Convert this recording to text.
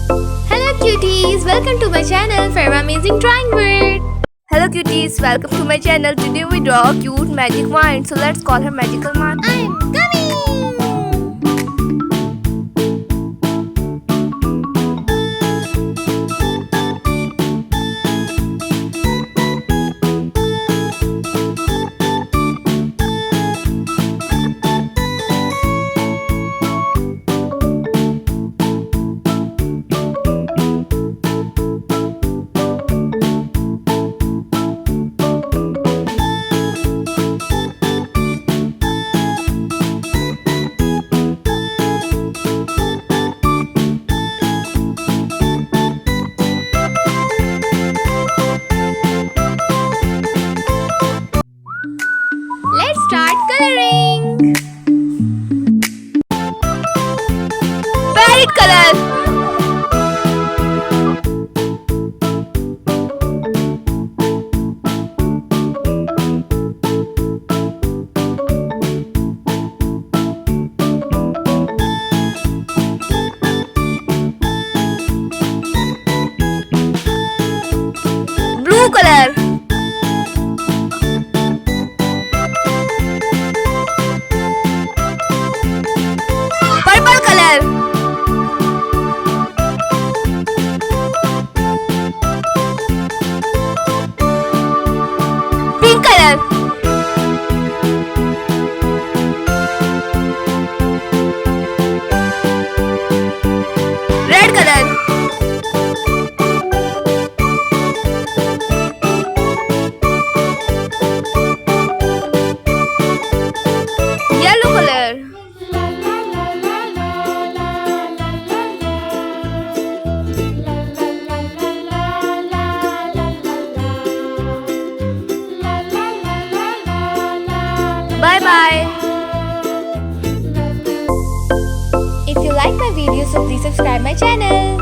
Hello cuties, welcome to my channel Farwa Amazing Drawing World. Hello cuties, welcome to my channel. Today we draw a cute magic wand. So let's call her magical wand. I'm coming! Let's start coloring. Parrot color. Blue color. Purple color. Pink color. Red color. Yellow color. Bye bye. If you like my video, so please subscribe my channel.